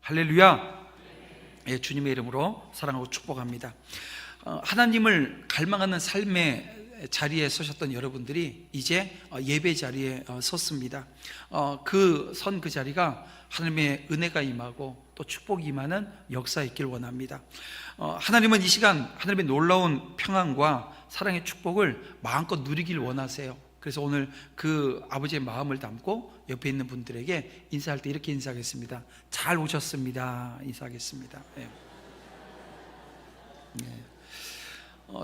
할렐루야. 예, 주님의 이름으로 사랑하고 축복합니다. 하나님을 갈망하는 삶의 자리에 서셨던 여러분들이 이제 예배 자리에 섰습니다. 그 자리가 하나님의 은혜가 임하고 또 축복이 임하는 역사 있길 원합니다. 하나님은 이 시간 하나님의 놀라운 평안과 사랑의 축복을 마음껏 누리길 원하세요. 그래서 오늘 그 아버지의 마음을 담고 옆에 있는 분들에게 인사할 때 이렇게 인사하겠습니다. 잘 오셨습니다. 인사하겠습니다. 네.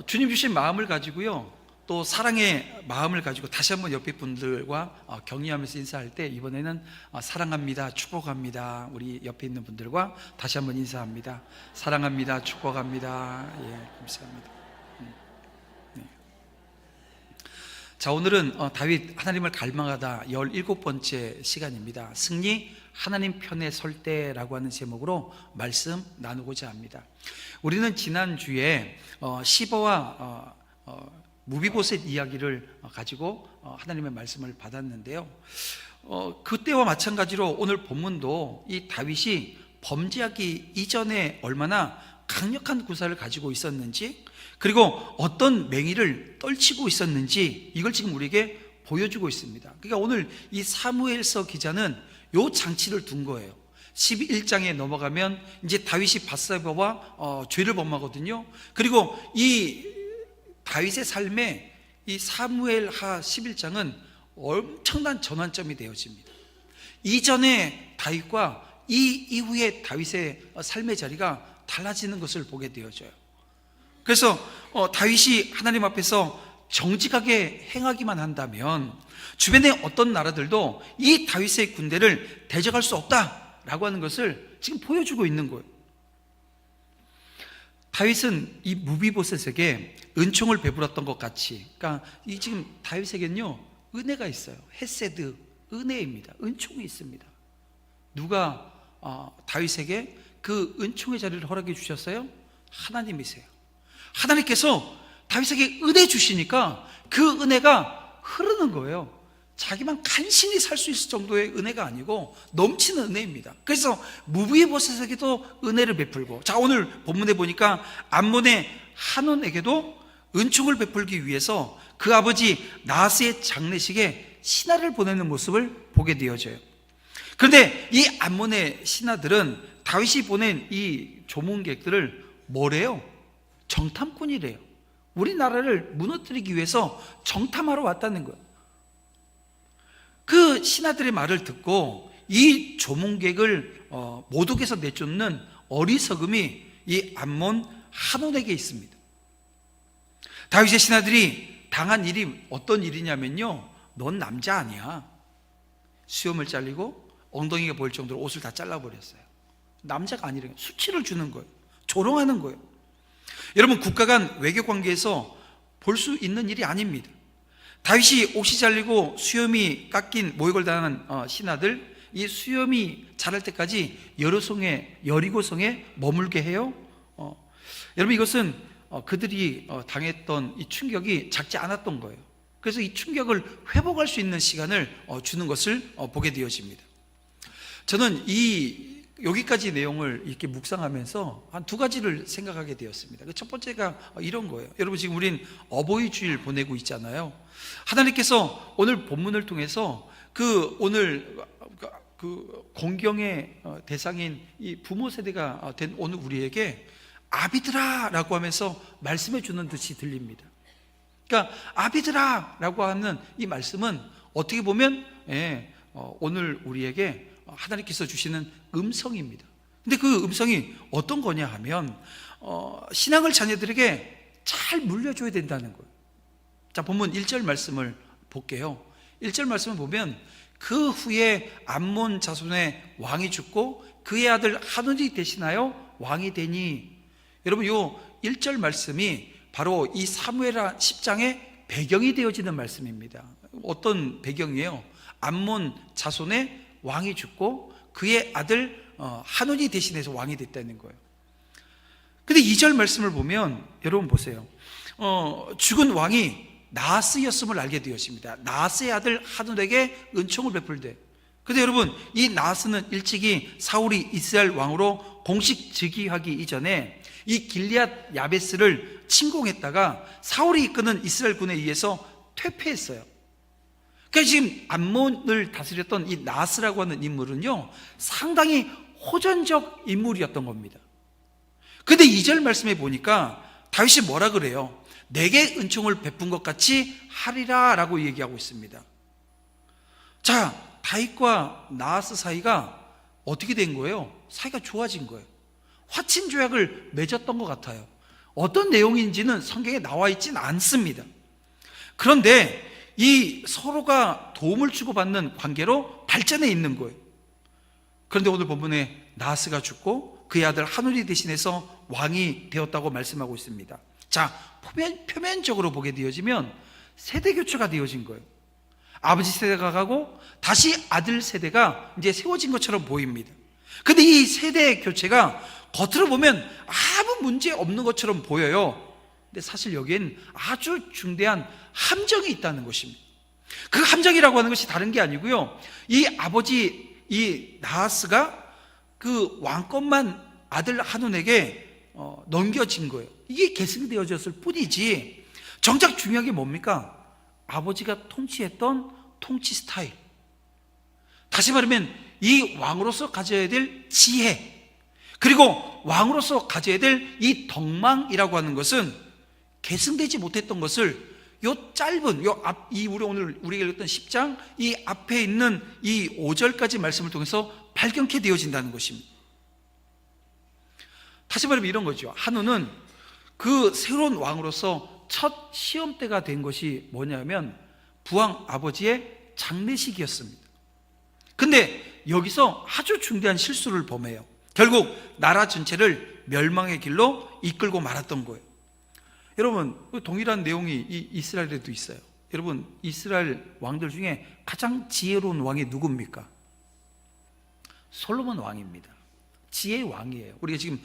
주님 주신 마음을 가지고요, 또 사랑의 마음을 가지고 다시 한번 옆에 분들과 격려하면서 인사할 때 이번에는 사랑합니다, 축복합니다. 우리 옆에 있는 분들과 다시 한번 인사합니다. 사랑합니다, 축복합니다. 예, 감사합니다. 자, 오늘은 다윗 하나님을 갈망하다 17번째 시간입니다. 승리 하나님 편에 설 때라고 하는 제목으로 말씀 나누고자 합니다. 우리는 지난주에 시바와 무비보셋 이야기를 가지고 하나님의 말씀을 받았는데요, 그때와 마찬가지로 오늘 본문도 이 다윗이 범죄하기 이전에 얼마나 강력한 구사를 가지고 있었는지, 그리고 어떤 맹의를 떨치고 있었는지, 이걸 지금 우리에게 보여주고 있습니다. 그러니까 오늘 이 사무엘서 기자는 요 장치를 둔 거예요. 11장에 넘어가면 이제 다윗이 밧세바와 죄를 범하거든요. 그리고 이 다윗의 삶에 이 사무엘하 11장은 엄청난 전환점이 되어집니다. 이전에 다윗과 이 이후에 다윗의 삶의 자리가 달라지는 것을 보게 되어져요. 그래서 다윗이 하나님 앞에서 정직하게 행하기만 한다면 주변의 어떤 나라들도 이 다윗의 군대를 대적할 수 없다라고 하는 것을 지금 보여주고 있는 거예요. 다윗은 이 무비보셋에게 은총을 베풀었던 것 같이, 그러니까 이 지금 다윗에게는요 은혜가 있어요. 헤세드, 은혜입니다. 은총이 있습니다. 누가 다윗에게 그 은총의 자리를 허락해 주셨어요? 하나님이세요. 하나님께서 다윗에게 은혜 주시니까 그 은혜가 흐르는 거예요. 자기만 간신히 살 수 있을 정도의 은혜가 아니고 넘치는 은혜입니다. 그래서 무비보셋에게도 은혜를 베풀고, 자, 오늘 본문에 보니까 암몬의 한온에게도 은총을 베풀기 위해서 그 아버지 나하스의 장례식에 신하를 보내는 모습을 보게 되어져요. 그런데 이 암몬의 신하들은 다윗이 보낸 이 조문객들을 뭐래요? 정탐꾼이래요. 우리나라를 무너뜨리기 위해서 정탐하러 왔다는 거예요. 그 신하들의 말을 듣고 이 조문객을 모독해서 내쫓는 어리석음이 이 암몬 한온에게 있습니다. 다윗의 신하들이 당한 일이 어떤 일이냐면요, 넌 남자 아니야. 수염을 잘리고 엉덩이가 보일 정도로 옷을 다 잘라버렸어요. 남자가 아니래요. 수치를 주는 거예요. 조롱하는 거예요. 여러분, 국가 간 외교 관계에서 볼 수 있는 일이 아닙니다. 다윗이 옷이 잘리고 수염이 깎인 모욕을 당한 신하들, 이 수염이 자랄 때까지 여리고성에 머물게 해요. 여러분, 이것은 그들이 당했던 이 충격이 작지 않았던 거예요. 그래서 이 충격을 회복할 수 있는 시간을 주는 것을 보게 되어집니다. 저는 여기까지 내용을 이렇게 묵상하면서 한 두 가지를 생각하게 되었습니다. 첫 번째가 이런 거예요. 여러분, 지금 우린 어버이 주일 보내고 있잖아요. 하나님께서 오늘 본문을 통해서 오늘 공경의 대상인 이 부모 세대가 된 오늘 우리에게 아비들아 라고 하면서 말씀해 주는 듯이 들립니다. 그러니까 아비들아 라고 하는 이 말씀은 어떻게 보면 오늘 우리에게 하나님께서 주시는 음성입니다. 근데 그 음성이 어떤 거냐 하면 신앙을 자녀들에게 잘 물려줘야 된다는 거예요. 자, 본문 1절 말씀을 볼게요. 1절 말씀을 보면 그 후에 암몬 자손의 왕이 죽고 그의 아들 한온이 대신하여 왕이 되니, 여러분, 요 1절 말씀이 바로 이 사무엘하 10장의 배경이 되어지는 말씀입니다. 어떤 배경이에요? 암몬 자손의 왕이 죽고 그의 아들 한온이 대신해서 왕이 됐다는 거예요. 근데 2절 말씀을 보면 여러분 보세요. 죽은 왕이 나하스였음을 알게 되었습니다. 나하스의 아들 한온에게 은총을 베풀되, 근데 여러분, 이 나하스는 일찍이 사울이 이스라엘 왕으로 공식 즉위하기 이전에 이 길리앗 야베스를 침공했다가 사울이 이끄는 이스라엘 군에 의해서 퇴폐했어요. 그러니까 지금 암몬을 다스렸던 이 나하스라고 하는 인물은요, 상당히 호전적 인물이었던 겁니다. 근데 2절 말씀에 보니까 다윗이 뭐라 그래요? 내게 은총을 베푼 것 같이 하리라 라고 얘기하고 있습니다. 자, 다윗과 나하스 사이가 어떻게 된 거예요? 사이가 좋아진 거예요. 화친 조약을 맺었던 것 같아요. 어떤 내용인지는 성경에 나와 있진 않습니다. 그런데 이 서로가 도움을 주고받는 관계로 발전해 있는 거예요. 그런데 오늘 본문에 나하스가 죽고 그의 아들 하눌이 대신해서 왕이 되었다고 말씀하고 있습니다. 자, 표면적으로 보게 되어지면 세대 교체가 되어진 거예요. 아버지 세대가 가고 다시 아들 세대가 이제 세워진 것처럼 보입니다. 근데 이 세대 교체가 겉으로 보면 아무 문제 없는 것처럼 보여요. 근데 사실 여기엔 아주 중대한 함정이 있다는 것입니다. 그 함정이라고 하는 것이 다른 게 아니고요, 이 아버지 이 나하스가 그 왕권만 아들 한운에게 넘겨진 거예요. 이게 계승되어졌을 뿐이지, 정작 중요한 게 뭡니까? 아버지가 통치했던 통치 스타일, 다시 말하면 이 왕으로서 가져야 될 지혜, 그리고 왕으로서 가져야 될 이 덕망이라고 하는 것은 계승되지 못했던 것을 요 짧은 오늘 우리가 읽었던 10장 이 앞에 있는 이 5절까지 말씀을 통해서 발견케 되어진다는 것입니다. 다시 말하면 이런 거죠. 한우는 그 새로운 왕으로서 첫 시험대가 된 것이 뭐냐면 부왕 아버지의 장례식이었습니다. 근데 여기서 아주 중대한 실수를 범해요. 결국 나라 전체를 멸망의 길로 이끌고 말았던 거예요. 여러분, 동일한 내용이 이 이스라엘에도 있어요. 여러분, 이스라엘 왕들 중에 가장 지혜로운 왕이 누굽니까? 솔로몬 왕입니다. 지혜의 왕이에요. 우리가 지금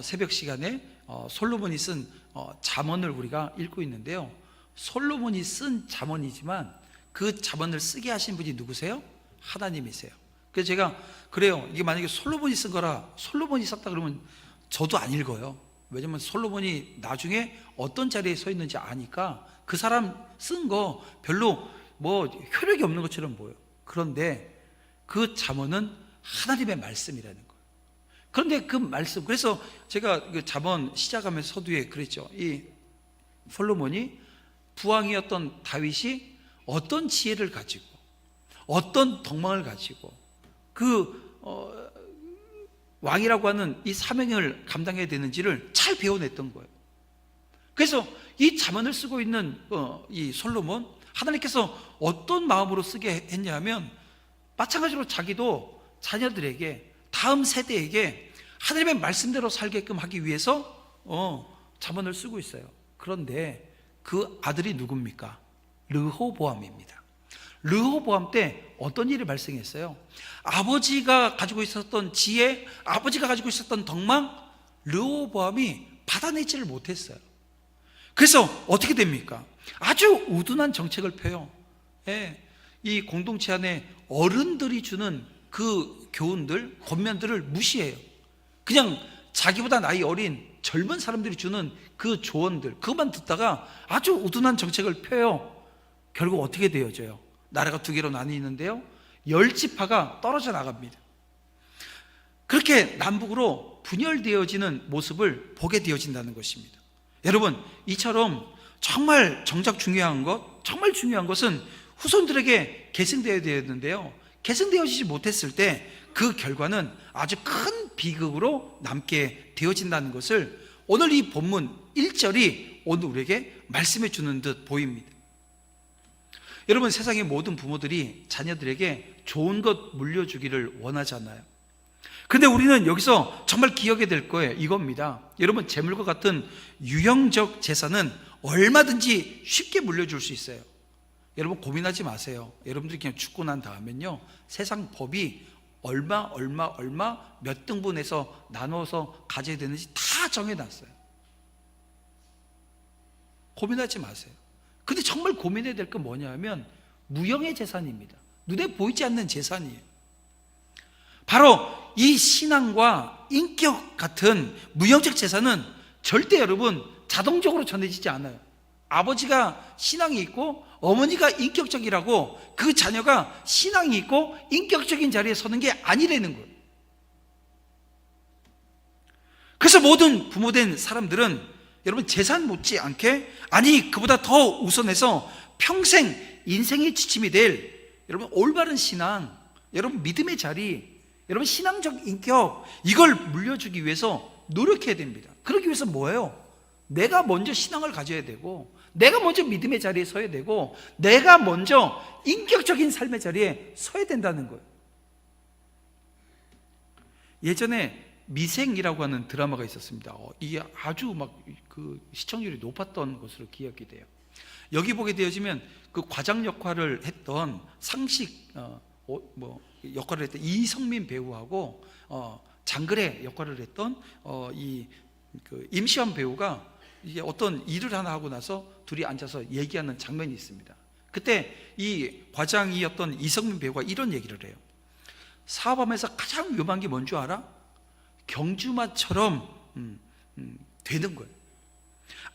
새벽 시간에 솔로몬이 쓴 잠언을 우리가 읽고 있는데요, 솔로몬이 쓴 잠언이지만 그 잠언을 쓰게 하신 분이 누구세요? 하나님이세요. 그래서 제가 그래요, 이게 만약에 솔로몬이 쓴 거라 솔로몬이 썼다 그러면 저도 안 읽어요. 왜냐면 솔로몬이 나중에 어떤 자리에 서 있는지 아니까 그 사람 쓴 거 별로 뭐 효력이 없는 것처럼 보여요. 그런데 그 잠언은 하나님의 말씀이라는 거예요. 그런데 그 말씀, 그래서 제가 그 잠언 시작하면서 서두에 그랬죠. 이 솔로몬이 부왕이었던 다윗이 어떤 지혜를 가지고 어떤 덕망을 가지고 그 왕이라고 하는 이 사명을 감당해야 되는지를 잘 배워냈던 거예요. 그래서 이 잠언을 쓰고 있는 이 솔로몬, 하나님께서 어떤 마음으로 쓰게 했냐면 마찬가지로 자기도 자녀들에게, 다음 세대에게 하나님의 말씀대로 살게끔 하기 위해서 잠언을 쓰고 있어요. 그런데 그 아들이 누굽니까? 르호보암입니다. 르호보암 때 어떤 일이 발생했어요? 아버지가 가지고 있었던 지혜, 아버지가 가지고 있었던 덕망, 르호보암이 받아내지를 못했어요. 그래서 어떻게 됩니까? 아주 우둔한 정책을 펴요. 예, 이 공동체 안에 어른들이 주는 그 교훈들, 권면들을 무시해요. 그냥 자기보다 나이 어린 젊은 사람들이 주는 그 조언들, 그것만 듣다가 아주 우둔한 정책을 펴요. 결국 어떻게 되어져요? 나라가 두 개로 나뉘는데요, 10지파가 떨어져 나갑니다. 그렇게 남북으로 분열되어지는 모습을 보게 되어진다는 것입니다. 여러분, 이처럼 정말 정작 중요한 것은 후손들에게 계승되어야 되는데요, 계승되어지지 못했을 때 그 결과는 아주 큰 비극으로 남게 되어진다는 것을 오늘 이 본문 1절이 오늘 우리에게 말씀해 주는 듯 보입니다. 여러분, 세상의 모든 부모들이 자녀들에게 좋은 것 물려주기를 원하잖아요. 그런데 우리는 여기서 정말 기억해야 될 거예요. 이겁니다. 여러분, 재물과 같은 유형적 재산은 얼마든지 쉽게 물려줄 수 있어요. 여러분, 고민하지 마세요. 여러분들이 그냥 죽고 난 다음엔요, 세상 법이 얼마 몇 등분해서 나눠서 가져야 되는지 다 정해놨어요. 고민하지 마세요. 근데 정말 고민해야 될 건 뭐냐 하면 무형의 재산입니다. 눈에 보이지 않는 재산이에요. 바로 이 신앙과 인격 같은 무형적 재산은 절대 여러분 자동적으로 전해지지 않아요. 아버지가 신앙이 있고 어머니가 인격적이라고 그 자녀가 신앙이 있고 인격적인 자리에 서는 게 아니라는 거예요. 그래서 모든 부모된 사람들은 여러분 재산 못지않게, 아니 그보다 더 우선해서 평생 인생의 지침이 될 여러분 올바른 신앙, 여러분 믿음의 자리, 여러분 신앙적 인격, 이걸 물려주기 위해서 노력해야 됩니다. 그러기 위해서 뭐예요? 내가 먼저 신앙을 가져야 되고, 내가 먼저 믿음의 자리에 서야 되고, 내가 먼저 인격적인 삶의 자리에 서야 된다는 거예요. 예전에 미생이라고 하는 드라마가 있었습니다. 이게 아주 막 그 시청률이 높았던 것으로 기억이 돼요. 여기 보게 되어지면 그 과장 역할을 했던 상식 역할을 했던 이성민 배우하고 장그래 역할을 했던 그 임시완 배우가 이게 어떤 일을 하나 하고 나서 둘이 앉아서 얘기하는 장면이 있습니다. 그때 이 과장이었던 이성민 배우가 이런 얘기를 해요. 사업하면서 가장 위험한 게 뭔 줄 알아? 경주마처럼 되는 거예요.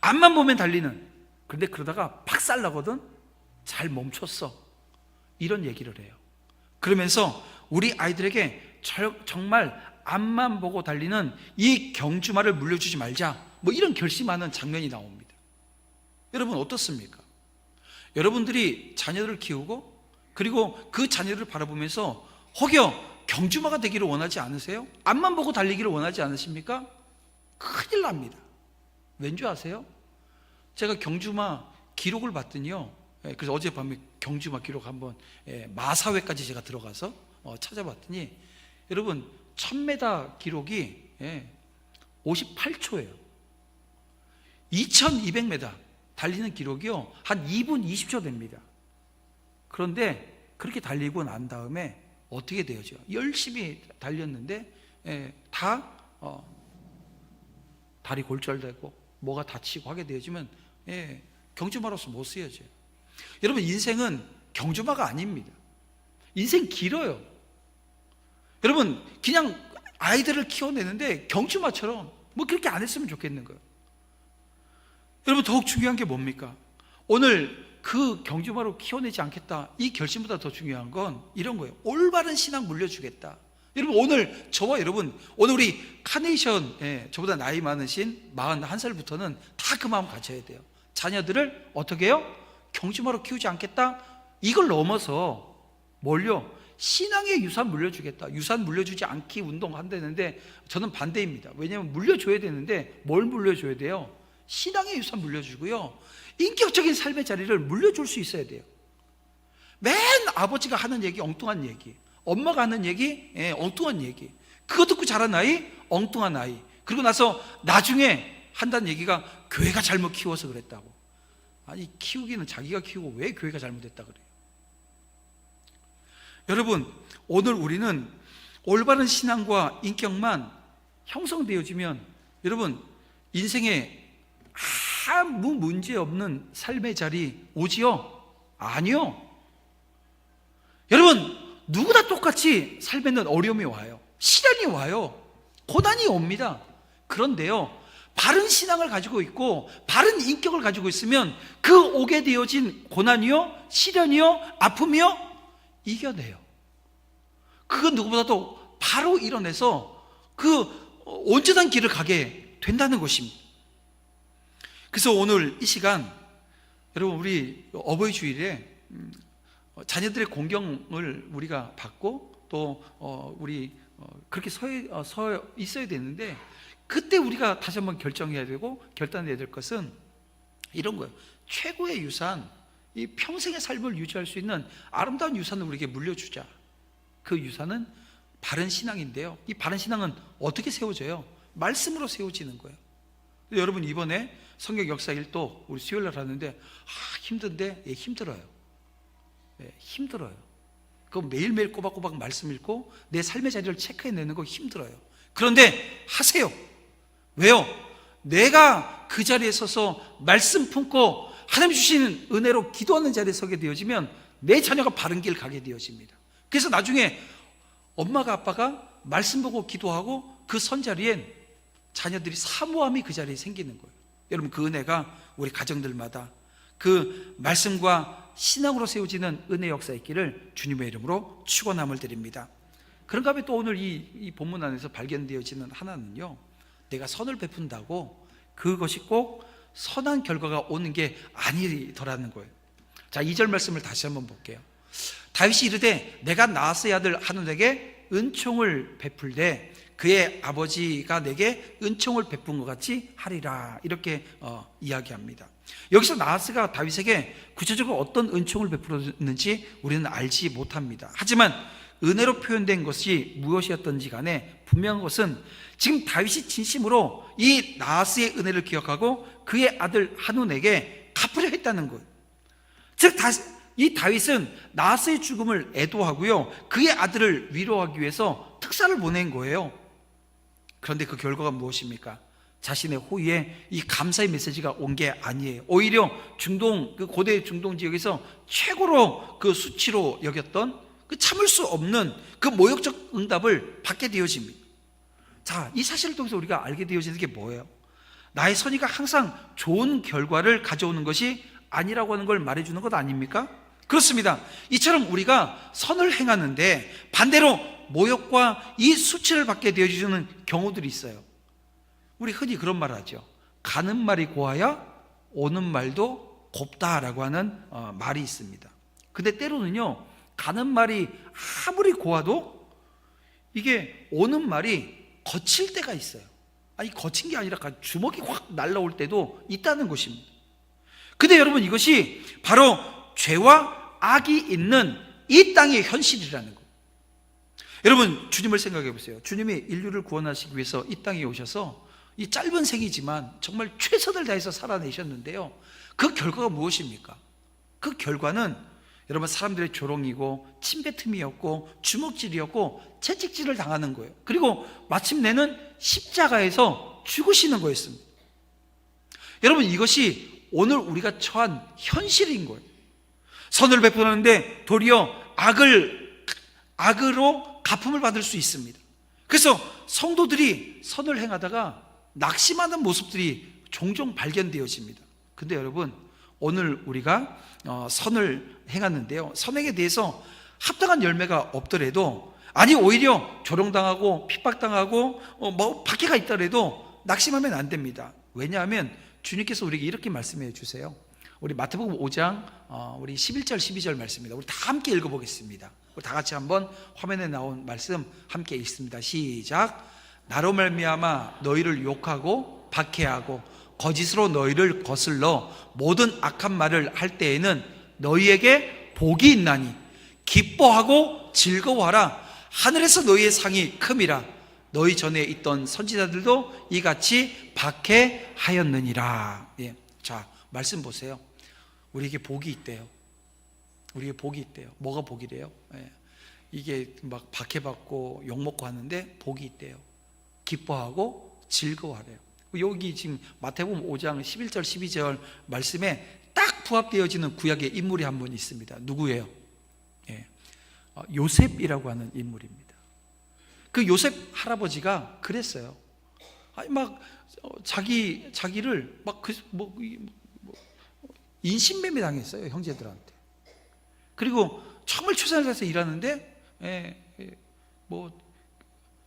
앞만 보면 달리는. 그런데 그러다가 박살 나거든. 잘 멈췄어. 이런 얘기를 해요. 그러면서 우리 아이들에게 정말 앞만 보고 달리는 이 경주마를 물려주지 말자, 뭐 이런 결심하는 장면이 나옵니다. 여러분 어떻습니까? 여러분들이 자녀들을 키우고 그리고 그 자녀들을 바라보면서 혹여 경주마가 되기를 원하지 않으세요? 앞만 보고 달리기를 원하지 않으십니까? 큰일 납니다. 왠지 아세요? 제가 경주마 기록을 봤더니요, 그래서 어젯밤에 경주마 기록 한번 마사회까지 제가 들어가서 찾아봤더니 여러분 1000m 기록이 58초예요 2200m 달리는 기록이요 한 2분 20초 됩니다. 그런데 그렇게 달리고 난 다음에 어떻게 되어죠? 열심히 달렸는데 다 다리 골절되고 뭐가 다치고 하게 되어지면 경주마로서 못 쓰여져요. 여러분 인생은 경주마가 아닙니다. 인생 길어요. 여러분 그냥 아이들을 키워내는데 경주마처럼 뭐 그렇게 안 했으면 좋겠는 거예요. 여러분 더욱 중요한 게 뭡니까? 오늘 그 경주마로 키워내지 않겠다, 이 결심보다 더 중요한 건 이런 거예요. 올바른 신앙 물려주겠다. 여러분 오늘 저와 여러분, 오늘 우리 카네이션 저보다 나이 많으신 41살부터는 다 그 마음 가져야 돼요. 자녀들을 어떻게 해요? 경주마로 키우지 않겠다. 이걸 넘어서 뭘요? 신앙의 유산 물려주겠다. 유산 물려주지 않기 운동한다는데 저는 반대입니다. 왜냐하면 물려줘야 되는데 뭘 물려줘야 돼요? 신앙의 유산 물려주고요, 인격적인 삶의 자리를 물려줄 수 있어야 돼요. 맨 아버지가 하는 얘기 엉뚱한 얘기, 엄마가 하는 얘기 엉뚱한 얘기, 그거 듣고 자란 아이 엉뚱한 아이, 그리고 나서 나중에 한다는 얘기가 교회가 잘못 키워서 그랬다고. 아니 키우기는 자기가 키우고 왜 교회가 잘못했다 그래요? 여러분 오늘 우리는 올바른 신앙과 인격만 형성되어지면 여러분 인생에 아무 문제 없는 삶의 자리 오지요? 아니요. 여러분 누구나 똑같이 삶에는 어려움이 와요. 시련이 와요. 고난이 옵니다. 그런데요, 바른 신앙을 가지고 있고 바른 인격을 가지고 있으면 그 오게 되어진 고난이요, 시련이요, 아픔이요 이겨내요. 그건 누구보다도 바로 일어나서 그 온전한 길을 가게 된다는 것입니다. 그래서 오늘 이 시간 여러분 우리 어버이 주일에 자녀들의 공경을 우리가 받고 또 우리 그렇게 서 있어야 되는데, 그때 우리가 다시 한번 결정해야 되고 결단해야 될 것은 이런 거예요. 최고의 유산, 이 평생의 삶을 유지할 수 있는 아름다운 유산을 우리에게 물려주자. 그 유산은 바른 신앙인데요, 이 바른 신앙은 어떻게 세워져요? 말씀으로 세워지는 거예요. 여러분 이번에 성경 역사 1도 우리 수요일날 하는데 힘든데 힘들어요. 힘들어요. 그 매일매일 꼬박꼬박 말씀 읽고 내 삶의 자리를 체크해내는 거 힘들어요. 그런데 하세요. 왜요? 내가 그 자리에 서서 말씀 품고 하나님 주시는 은혜로 기도하는 자리에 서게 되어지면 내 자녀가 바른 길 가게 되어집니다. 그래서 나중에 엄마가 아빠가 말씀 보고 기도하고 그 선자리엔 자녀들이 사모함이 그 자리에 생기는 거예요. 여러분, 그 은혜가 우리 가정들마다 그 말씀과 신앙으로 세워지는 은혜 역사 있기를 주님의 이름으로 축원함을 드립니다. 그런가 하면 또 오늘 이 본문 안에서 발견되어지는 하나는요, 내가 선을 베푼다고 그것이 꼭 선한 결과가 오는 게 아니더라는 거예요. 자, 2절 말씀을 다시 한번 볼게요. 다윗이 이르되 내가 나아스의 아들 하논에게 은총을 베풀되 그의 아버지가 내게 은총을 베푼 것 같이 하리라, 이렇게 이야기합니다. 여기서 나아스가 다윗에게 구체적으로 어떤 은총을 베풀었는지 우리는 알지 못합니다. 하지만 은혜로 표현된 것이 무엇이었던지 간에 분명한 것은 지금 다윗이 진심으로 이 나아스의 은혜를 기억하고 그의 아들 하논에게 갚으려 했다는 거예요. 즉 이 다윗은 나아스의 죽음을 애도하고요, 그의 아들을 위로하기 위해서 특사를 보낸 거예요. 그런데 그 결과가 무엇입니까? 자신의 호의에 이 감사의 메시지가 온 게 아니에요. 오히려 그 고대 중동 지역에서 최고로 그 수치로 여겼던 그 참을 수 없는 그 모욕적 응답을 받게 되어집니다. 자, 이 사실을 통해서 우리가 알게 되어지는 게 뭐예요? 나의 선의가 항상 좋은 결과를 가져오는 것이 아니라고 하는 걸 말해주는 것 아닙니까? 그렇습니다. 이처럼 우리가 선을 행하는데 반대로 모욕과 이 수치를 받게 되어지는 경우들이 있어요. 우리 흔히 그런 말을 하죠. 가는 말이 고와야 오는 말도 곱다라고 하는 말이 있습니다. 근데 때로는요, 가는 말이 아무리 고와도 이게 오는 말이 거칠 때가 있어요. 아니, 거친 게 아니라 주먹이 확 날라올 때도 있다는 것입니다. 근데 여러분, 이것이 바로 죄와 악이 있는 이 땅의 현실이라는 거예요. 여러분, 주님을 생각해 보세요. 주님이 인류를 구원하시기 위해서 이 땅에 오셔서 이 짧은 생이지만 정말 최선을 다해서 살아내셨는데요, 그 결과가 무엇입니까? 그 결과는 여러분, 사람들의 조롱이고 침뱉음이었고 주먹질이었고 채찍질을 당하는 거예요. 그리고 마침내는 십자가에서 죽으시는 거였습니다. 여러분, 이것이 오늘 우리가 처한 현실인 거예요. 선을 베푸는데 도리어 악으로 갚음을 받을 수 있습니다. 그래서 성도들이 선을 행하다가 낙심하는 모습들이 종종 발견되어집니다. 근데 여러분, 오늘 우리가 선을 행하는데요, 선행에 대해서 합당한 열매가 없더라도, 아니 오히려 조롱당하고 핍박당하고 뭐 박해가 있더라도 낙심하면 안 됩니다. 왜냐하면 주님께서 우리에게 이렇게 말씀해 주세요. 우리 마태복음 5장 우리 11절 12절 말씀입니다. 우리 다 함께 읽어보겠습니다. 우리 다 같이 한번 화면에 나온 말씀 함께 읽습니다. 시작. 나로 말미암아 너희를 욕하고 박해하고 거짓으로 너희를 거슬러 모든 악한 말을 할 때에는 너희에게 복이 있나니 기뻐하고 즐거워하라. 하늘에서 너희의 상이 큼이라. 너희 전에 있던 선지자들도 이같이 박해하였느니라. 예. 자, 말씀 보세요. 우리에게 복이 있대요. 우리에게 복이 있대요. 뭐가 복이래요? 예. 이게 막 박해받고 욕먹고 하는데 복이 있대요. 기뻐하고 즐거워하래요. 여기 지금 마태복음 5장 11절 12절 말씀에 딱 부합되어지는 구약의 인물이 한 분 있습니다. 누구예요? 예. 요셉이라고 하는 인물입니다. 그 요셉 할아버지가 그랬어요. 아니 막 자기를 막 인신매매 당했어요, 형제들한테. 그리고 정말 최선을 다해서 일하는데 뭐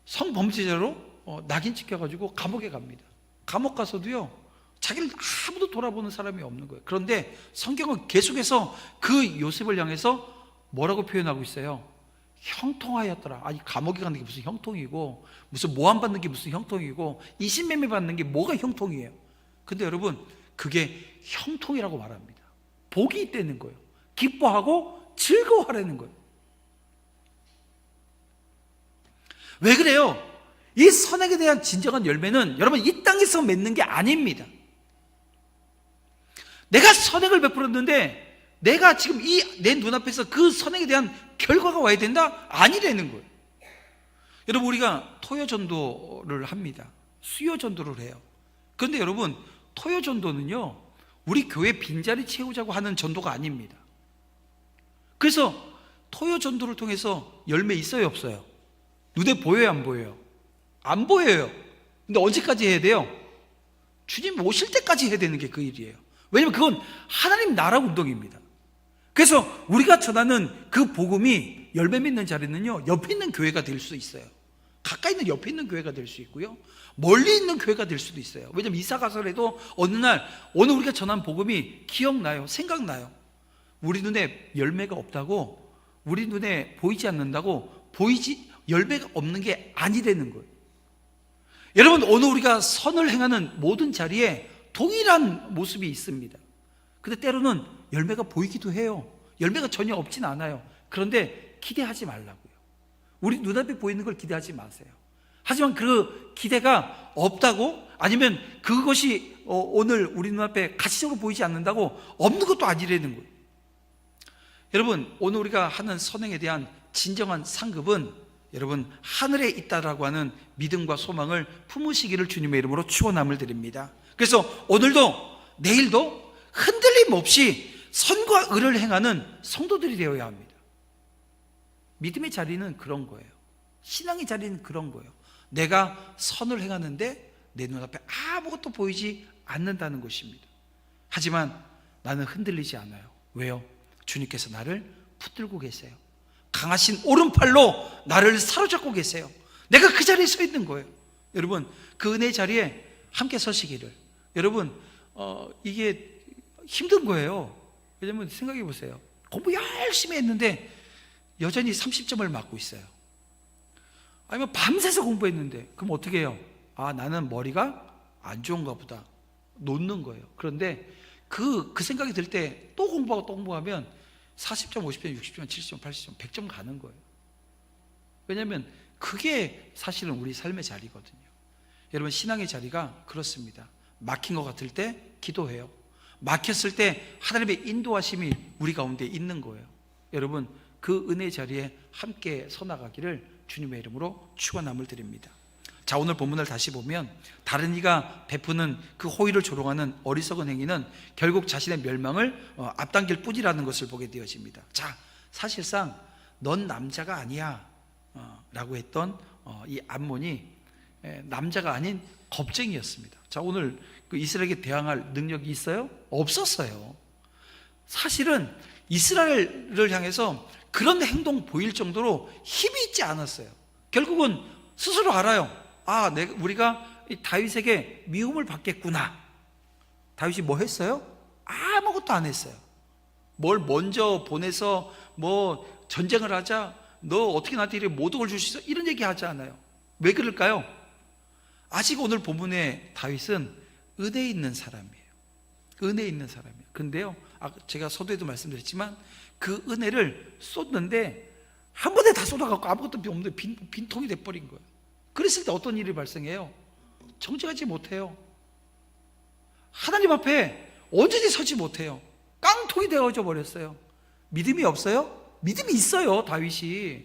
성범죄자로 낙인 찍혀가지고 감옥에 갑니다. 감옥 가서도요, 자기를 아무도 돌아보는 사람이 없는 거예요. 그런데 성경은 계속해서 그 요셉을 향해서 뭐라고 표현하고 있어요? 형통하였더라. 아니, 감옥에 가는 게 무슨 형통이고, 무슨 모함 받는 게 무슨 형통이고, 인신매매 받는 게 뭐가 형통이에요? 근데 여러분, 그게 형통이라고 말합니다. 복이 있다는 거예요. 기뻐하고 즐거워하라는 거예요. 왜 그래요? 이 선악에 대한 진정한 열매는 여러분 이 땅에서 맺는 게 아닙니다. 내가 선악을 베풀었는데 내가 지금 내 눈앞에서 그 선악에 대한 결과가 와야 된다? 아니라는 거예요. 여러분, 우리가 토요전도를 합니다. 수요전도를 해요. 그런데 여러분, 토요전도는요, 우리 교회 빈자리 채우자고 하는 전도가 아닙니다. 그래서 토요전도를 통해서 열매 있어요, 없어요? 눈에 보여요, 안 보여요? 안 보여요. 근데 언제까지 해야 돼요? 주님 오실 때까지 해야 되는 게 그 일이에요. 왜냐면 그건 하나님 나라 운동입니다. 그래서 우리가 전하는 그 복음이 열매 맺는 자리는요, 옆에 있는 교회가 될 수 있어요. 가까이 있는 옆에 있는 교회가 될 수 있고요, 멀리 있는 교회가 될 수도 있어요. 왜냐면 이사 가서라도 어느 날 오늘 우리가 전한 복음이 기억나요, 생각나요. 우리 눈에 열매가 없다고, 우리 눈에 보이지 않는다고 열매가 없는 게 아니라는 거예요. 여러분, 오늘 우리가 선을 행하는 모든 자리에 동일한 모습이 있습니다. 근데 때로는 열매가 보이기도 해요. 열매가 전혀 없진 않아요. 그런데 기대하지 말라고요. 우리 눈앞에 보이는 걸 기대하지 마세요. 하지만 그 기대가 없다고, 아니면 그것이 오늘 우리 눈앞에 가시적으로 보이지 않는다고 없는 것도 아니라는 거예요. 여러분, 오늘 우리가 하는 선행에 대한 진정한 상급은 여러분 하늘에 있다라고 하는 믿음과 소망을 품으시기를 주님의 이름으로 축원함을 드립니다. 그래서 오늘도 내일도 흔들림 없이 선과 의를 행하는 성도들이 되어야 합니다. 믿음의 자리는 그런 거예요. 신앙의 자리는 그런 거예요. 내가 선을 행하는데 내 눈앞에 아무것도 보이지 않는다는 것입니다. 하지만 나는 흔들리지 않아요. 왜요? 주님께서 나를 붙들고 계세요. 강하신 오른팔로 나를 사로잡고 계세요. 내가 그 자리에 서 있는 거예요. 여러분, 그 은혜의 자리에 함께 서시기를. 여러분, 이게 힘든 거예요. 왜냐면 생각해 보세요. 공부 열심히 했는데 여전히 30점을 맞고 있어요. 아니면 밤새서 공부했는데 그럼 어떻게 해요? 아, 나는 머리가 안 좋은가 보다. 놓는 거예요. 그런데 그 생각이 들 때 또 공부하고 또 공부하면 40점, 50점, 60점, 70점, 80점, 100점 가는 거예요. 왜냐하면 그게 사실은 우리 삶의 자리거든요. 여러분, 신앙의 자리가 그렇습니다. 막힌 것 같을 때 기도해요. 막혔을 때 하나님의 인도하심이 우리 가운데 있는 거예요. 여러분, 그 은혜의 자리에 함께 서나가기를 주님의 이름으로 축원함을 드립니다. 자, 오늘 본문을 다시 보면 다른 이가 베푸는 그 호의를 조롱하는 어리석은 행위는 결국 자신의 멸망을 앞당길 뿐이라는 것을 보게 되어집니다. 자, 사실상 넌 남자가 아니야 라고 했던 이 암몬이 남자가 아닌 겁쟁이였습니다. 자, 오늘 그 이스라엘에게 대항할 능력이 있어요? 없었어요. 사실은 이스라엘을 향해서 그런 행동 보일 정도로 힘이 있지 않았어요. 결국은 스스로 알아요. 아, 우리가 다윗에게 미움을 받겠구나. 다윗이 뭐 했어요? 아무것도 안 했어요. 뭘 먼저 보내서 뭐 전쟁을 하자, 너 어떻게 나한테 이렇게 모독을 줄 수 있어? 이런 얘기 하지 않아요. 왜 그럴까요? 아직 오늘 본문의 다윗은 은혜 있는 사람이에요. 은혜 있는 사람이에요. 근데요, 제가 서두에도 말씀드렸지만 그 은혜를 쏟는데 한 번에 다 쏟아갖고 아무것도 없는데 빈통이 돼버린 거예요. 그랬을 때 어떤 일이 발생해요? 정직하지 못해요. 하나님 앞에 온전히 서지 못해요. 깡통이 되어져 버렸어요. 믿음이 없어요? 믿음이 있어요. 다윗이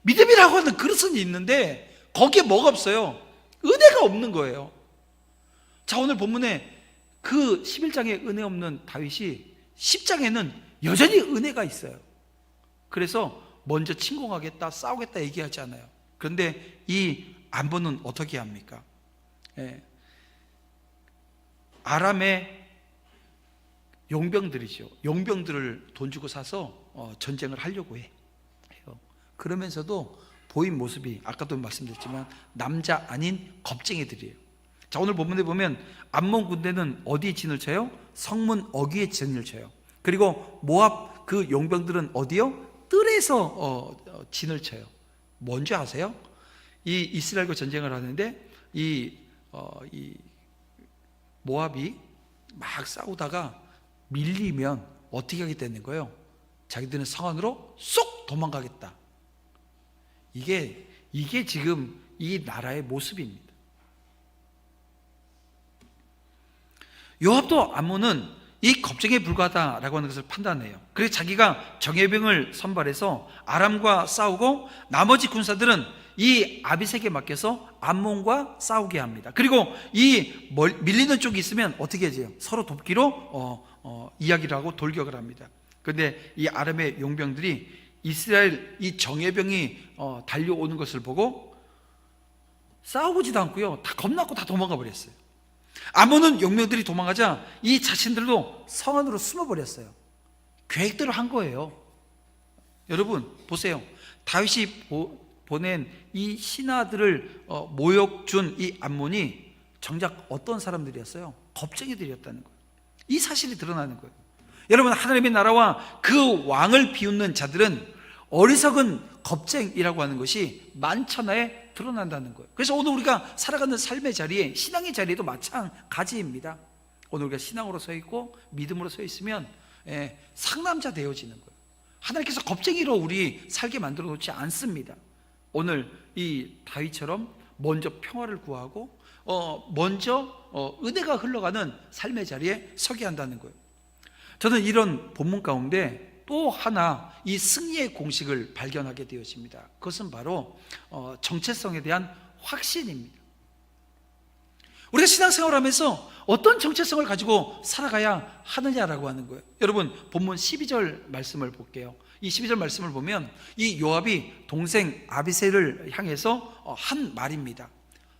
믿음이라고 하는 그릇은 있는데 거기에 뭐가 없어요? 은혜가 없는 거예요. 자, 오늘 본문에 그 11장에 은혜 없는 다윗이 10장에는 여전히 은혜가 있어요. 그래서 먼저 침공하겠다, 싸우겠다 얘기하지 않아요. 그런데 이 암몬은 어떻게 합니까? 아람의 용병들이죠. 용병들을 돈 주고 사서 전쟁을 하려고 해요. 그러면서도 보인 모습이 아까도 말씀드렸지만 남자 아닌 겁쟁이들이에요. 자, 오늘 본문에 보면 암몬 군대는 어디에 진을 쳐요? 성문 어귀에 진을 쳐요. 그리고 모압 그 용병들은 어디요? 뜰에서 진을 쳐요. 뭔지 아세요? 이 이스라엘과 전쟁을 하는데 이 모압이 막 싸우다가 밀리면 어떻게 하게 되는 거예요? 자기들은 성 안으로 쏙 도망가겠다. 이게 지금 이 나라의 모습입니다. 요압도 암몬은 이 겁쟁이에 불과하다라고 하는 것을 판단해요. 그래서 자기가 정예병을 선발해서 아람과 싸우고 나머지 군사들은 이 아비색에 맡겨서 암몬과 싸우게 합니다. 그리고 이 밀리는 쪽이 있으면 어떻게 하죠? 서로 돕기로 이야기를 하고 돌격을 합니다. 그런데 이 아람의 용병들이 이스라엘 이 정예병이 달려오는 것을 보고 싸우지도 않고요, 다 겁나고 다 도망가 버렸어요. 아몬은 용병들이 도망가자 이 자신들도 성 안으로 숨어버렸어요. 계획대로 한 거예요. 여러분 보세요. 다윗이 보낸 이 신하들을 모욕 준 이 암몬이 정작 어떤 사람들이었어요? 겁쟁이들이었다는 거예요. 이 사실이 드러나는 거예요. 여러분, 하나님의 나라와 그 왕을 비웃는 자들은 어리석은 겁쟁이라고 하는 것이 만천하에 드러난다는 거예요. 그래서 오늘 우리가 살아가는 삶의 자리에, 신앙의 자리에도 마찬가지입니다. 오늘 우리가 신앙으로 서 있고 믿음으로 서 있으면 상남자 되어지는 거예요. 하나님께서 겁쟁이로 우리 살게 만들어 놓지 않습니다. 오늘 이 다윗처럼 먼저 평화를 구하고 먼저 은혜가 흘러가는 삶의 자리에 서게 한다는 거예요. 저는 이런 본문 가운데 또 하나 이 승리의 공식을 발견하게 되어집니다. 그것은 바로 정체성에 대한 확신입니다. 우리가 신앙생활을 하면서 어떤 정체성을 가지고 살아가야 하느냐라고 하는 거예요. 여러분, 본문 12절 말씀을 볼게요. 이 12절 말씀을 보면 이 요압이 동생 아비새를 향해서 한 말입니다.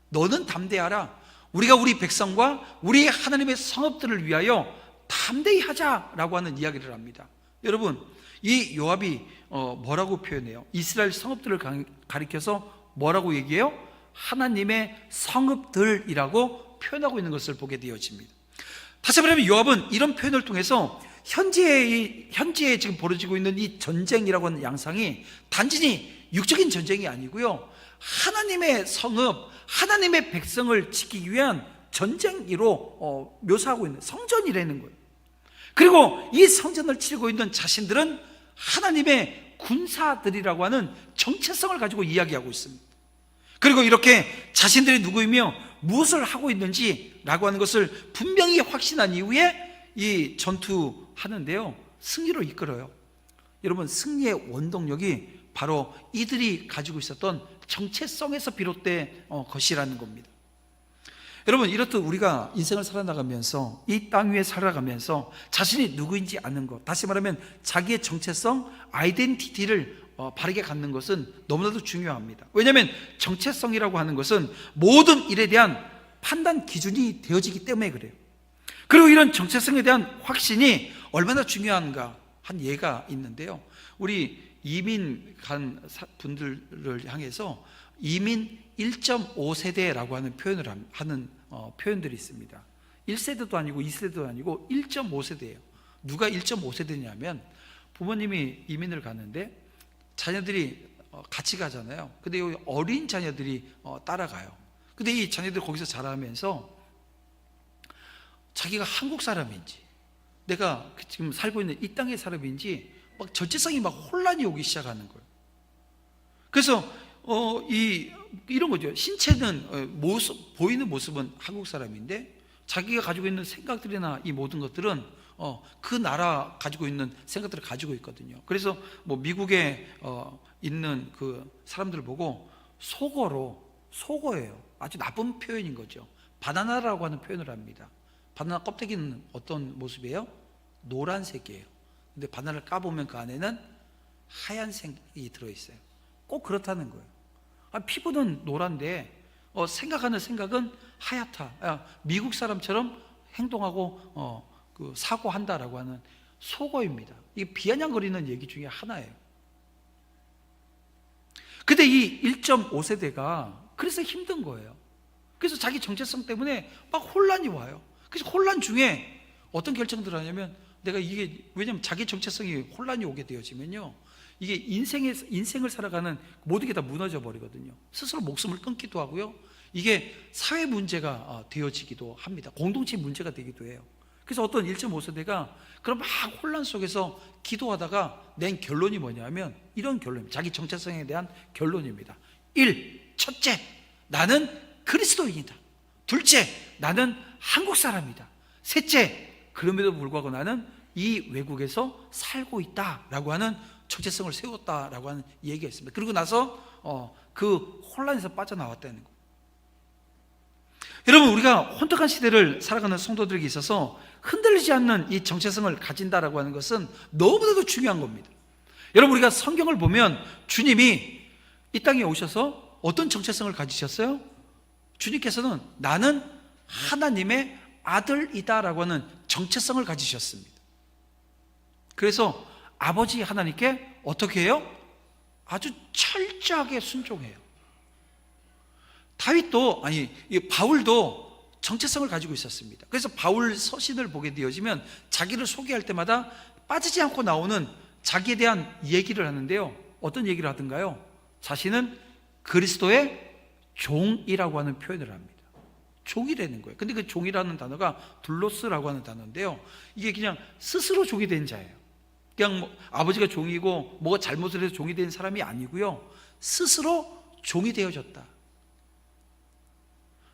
너는 담대하라. 우리가 우리 백성과 우리 하나님의 성읍들을 위하여 담대히 하자라고 하는 이야기를 합니다. 여러분, 이 요압이 뭐라고 표현해요? 이스라엘 성읍들을 가리켜서 뭐라고 얘기해요? 하나님의 성읍들이라고 표현하고 있는 것을 보게 되어집니다. 다시 말하면 요압은 이런 표현을 통해서 현지에 지금 벌어지고 있는 이 전쟁이라고 하는 양상이 단순히 육적인 전쟁이 아니고요, 하나님의 성읍, 하나님의 백성을 지키기 위한 전쟁으로 묘사하고 있는 성전이라는 거예요. 그리고 이 성전을 치르고 있는 자신들은 하나님의 군사들이라고 하는 정체성을 가지고 이야기하고 있습니다. 그리고 이렇게 자신들이 누구이며 무엇을 하고 있는지라고 하는 것을 분명히 확신한 이후에 이 전투하는데요, 승리로 이끌어요. 여러분, 승리의 원동력이 바로 이들이 가지고 있었던 정체성에서 비롯된 것이라는 겁니다. 여러분, 이렇듯 우리가 인생을 살아나가면서 이 땅 위에 살아가면서 자신이 누구인지 아는 것, 다시 말하면 자기의 정체성, 아이덴티티를 바르게 갖는 것은 너무나도 중요합니다. 왜냐하면 정체성이라고 하는 것은 모든 일에 대한 판단 기준이 되어지기 때문에 그래요. 그리고 이런 정체성에 대한 확신이 얼마나 중요한가 한 예가 있는데요, 우리 이민 간 분들을 향해서 이민 1.5세대라고 하는 표현을 하는 표현들이 있습니다. 1세대도 아니고 2세대도 아니고 1.5세대예요. 누가 1.5세대냐면 부모님이 이민을 갔는데 자녀들이 같이 가잖아요. 근데 여기 어린 자녀들이 따라가요. 근데 이 자녀들이 거기서 자라면서 자기가 한국 사람인지, 내가 지금 살고 있는 이 땅의 사람인지 막 정체성이 막 혼란이 오기 시작하는 거예요. 그래서 이런 거죠. 신체는 보이는 모습은 한국 사람인데 자기가 가지고 있는 생각들이나 이 모든 것들은 그 나라 가지고 있는 생각들을 가지고 있거든요. 그래서 뭐 미국에 있는 그 사람들을 보고 속어예요. 아주 나쁜 표현인 거죠. 바나나라고 하는 표현을 합니다. 바나나 껍데기는 어떤 모습이에요? 노란색이에요. 근데 바나나를 까보면 그 안에는 하얀색이 들어있어요. 꼭 그렇다는 거예요. 피부는 노란데 생각하는 생각은 하얗다. 미국 사람처럼 행동하고 사고한다라고 하는 속어입니다. 이게 비아냥거리는 얘기 중에 하나예요. 근데 이 1.5세대가 그래서 힘든 거예요. 그래서 자기 정체성 때문에 막 혼란이 와요. 그래서 혼란 중에 어떤 결정들을 하냐면, 왜냐면 자기 정체성이 혼란이 오게 되어지면요, 이게 인생을 살아가는 모든 게 다 무너져 버리거든요. 스스로 목숨을 끊기도 하고요, 이게 사회 문제가 되어지기도 합니다. 공동체 문제가 되기도 해요. 그래서 어떤 1.5세대가 그런 막 혼란 속에서 기도하다가 낸 결론이 뭐냐면 이런 결론입니다. 자기 정체성에 대한 결론입니다. 1. 첫째, 나는 그리스도인이다. 둘째, 나는 한국 사람이다. 셋째, 그럼에도 불구하고 나는 이 외국에서 살고 있다라고 하는 정체성을 세웠다라고 하는 얘기가 있습니다. 그리고 나서 그 혼란에서 빠져나왔다는 거. 여러분, 우리가 혼탁한 시대를 살아가는 성도들에게 있어서 흔들리지 않는 이 정체성을 가진다라고 하는 것은 너무나도 중요한 겁니다. 여러분, 우리가 성경을 보면 주님이 이 땅에 오셔서 어떤 정체성을 가지셨어요? 주님께서는 나는 하나님의 아들이다라고 하는 정체성을 가지셨습니다. 그래서 아버지 하나님께 어떻게 해요? 아주 철저하게 순종해요. 바울도 정체성을 가지고 있었습니다. 그래서 바울 서신을 보게 되어지면 자기를 소개할 때마다 빠지지 않고 나오는 자기에 대한 얘기를 하는데요, 어떤 얘기를 하던가요? 자신은 그리스도의 종이라고 하는 표현을 합니다. 종이라는 거예요. 근데 그 종이라는 단어가 둘로스라고 하는 단어인데요, 이게 그냥 스스로 종이 된 자예요. 그냥 아버지가 종이고 뭐가 잘못을 해서 종이 된 사람이 아니고요, 스스로 종이 되어졌다.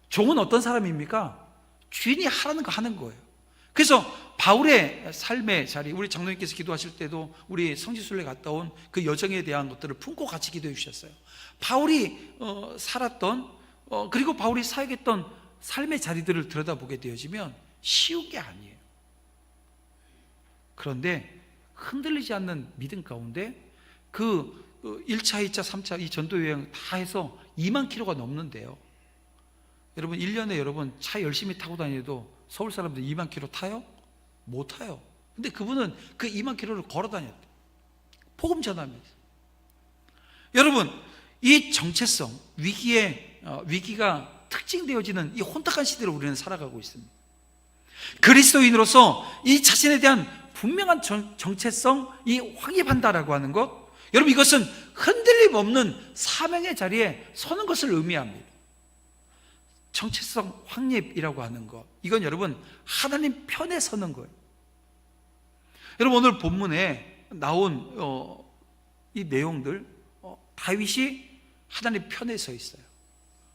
종은 어떤 사람입니까? 주인이 하라는 거 하는 거예요. 그래서 바울의 삶의 자리, 우리 장로님께서 기도하실 때도 우리 성지순례 갔다 온 그 여정에 대한 것들을 품고 같이 기도해 주셨어요. 바울이 살았던 그리고 바울이 사역했던 삶의 자리들을 들여다보게 되어지면 쉬운 게 아니에요. 그런데 흔들리지 않는 믿음 가운데 그 1차, 2차, 3차 이 전도 여행 다 해서 2만 킬로가 넘는데요, 여러분 1년에 여러분 차 열심히 타고 다녀도 서울 사람들 2만 킬로 타요? 못 타요. 근데 그분은 그 2만 킬로를 걸어 다녔대요. 복음 전합니다. 여러분, 이 정체성, 위기가 특징되어지는 이 혼탁한 시대로 우리는 살아가고 있습니다. 그리스도인으로서 이 자신에 대한 분명한 정체성, 이 확립한다라고 하는 것, 여러분 이것은 흔들림 없는 사명의 자리에 서는 것을 의미합니다. 정체성 확립이라고 하는 것, 이건 여러분 하나님 편에 서는 거예요. 여러분, 오늘 본문에 나온 이 내용들, 다윗이 하나님 편에 서 있어요.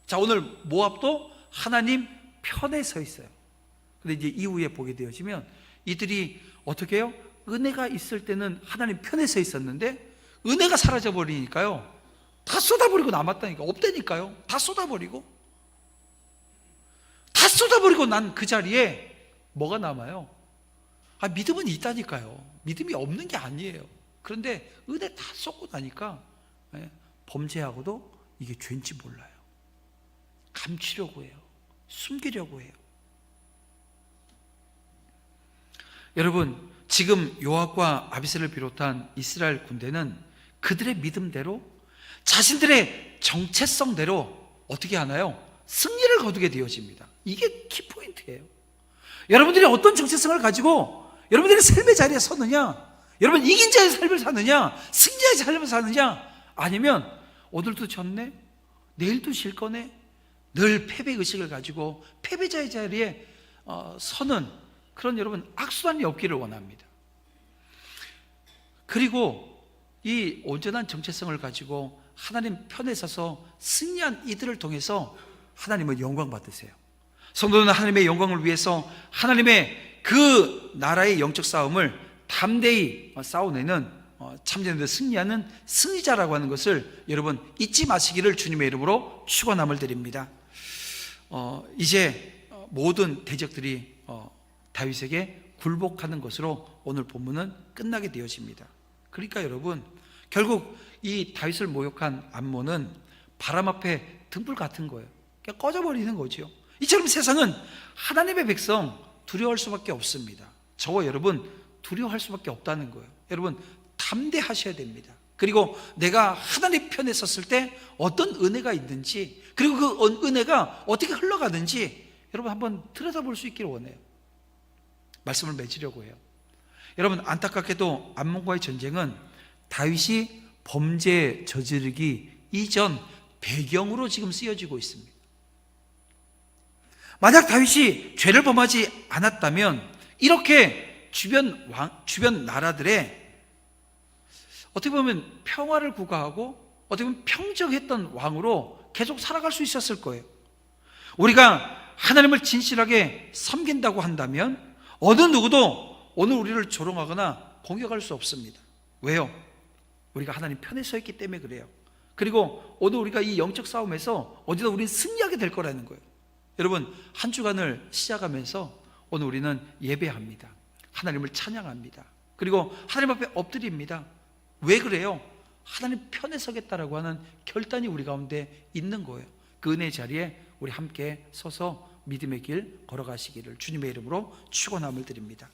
자, 오늘 모압도 하나님 편에 서 있어요. 근데 이제 이후에 보게 되어지면 이들이 어떻게 해요? 은혜가 있을 때는 하나님 편에 서 있었는데 은혜가 사라져 버리니까요, 다 쏟아버리고 남았다니까. 없다니까요. 다 쏟아버리고 난 그 자리에 뭐가 남아요? 믿음은 있다니까요. 믿음이 없는 게 아니에요. 그런데 은혜 다 쏟고 나니까 범죄하고도 이게 죄인지 몰라요. 감추려고 해요. 숨기려고 해요. 여러분, 지금 요압과 아비새를 비롯한 이스라엘 군대는 그들의 믿음대로, 자신들의 정체성대로 어떻게 하나요? 승리를 거두게 되어집니다. 이게 키포인트예요. 여러분들이 어떤 정체성을 가지고 여러분들의 삶의 자리에 서느냐, 여러분 이긴 자의 삶을 사느냐, 승리자의 삶을 사느냐, 아니면 오늘도 졌네, 내일도 질 거네, 늘 패배의식을 가지고 패배자의 자리에 서는 그런 여러분 악순환이 없기를 원합니다. 그리고 이 온전한 정체성을 가지고 하나님 편에 서서 승리한 이들을 통해서 하나님은 영광 받으세요. 성도는 하나님의 영광을 위해서 하나님의 그 나라의 영적 싸움을 담대히 싸워내는 참전에 승리하는 승리자라고 하는 것을 여러분 잊지 마시기를 주님의 이름으로 축원함을 드립니다. 이제 모든 대적들이 다윗에게 굴복하는 것으로 오늘 본문은 끝나게 되어집니다. 그러니까 여러분, 결국 이 다윗을 모욕한 암몬은 바람 앞에 등불 같은 거예요. 그냥 꺼져버리는 거죠. 이처럼 세상은 하나님의 백성 두려워할 수밖에 없습니다. 저와 여러분 두려워할 수밖에 없다는 거예요. 여러분 담대하셔야 됩니다. 그리고 내가 하나님 편에 섰을 때 어떤 은혜가 있는지, 그리고 그 은혜가 어떻게 흘러가는지 여러분 한번 들여다볼 수 있기를 원해요. 말씀을 맺으려고 해요. 여러분, 안타깝게도 암몬과의 전쟁은 다윗이 범죄 저지르기 이전 배경으로 지금 쓰여지고 있습니다. 만약 다윗이 죄를 범하지 않았다면 이렇게 주변 나라들의 어떻게 보면 평화를 구가하고 어떻게 보면 평정했던 왕으로 계속 살아갈 수 있었을 거예요. 우리가 하나님을 진실하게 섬긴다고 한다면 어느 누구도 오늘 우리를 조롱하거나 공격할 수 없습니다. 왜요? 우리가 하나님 편에 서 있기 때문에 그래요. 그리고 오늘 우리가 이 영적 싸움에서 어디다 우리는 승리하게 될 거라는 거예요. 여러분, 한 주간을 시작하면서 오늘 우리는 예배합니다. 하나님을 찬양합니다. 그리고 하나님 앞에 엎드립니다. 왜 그래요? 하나님 편에 서겠다라고 하는 결단이 우리 가운데 있는 거예요. 그 은혜의 자리에 우리 함께 서서 믿음의 길 걸어가시기를 주님의 이름으로 축원함을 드립니다.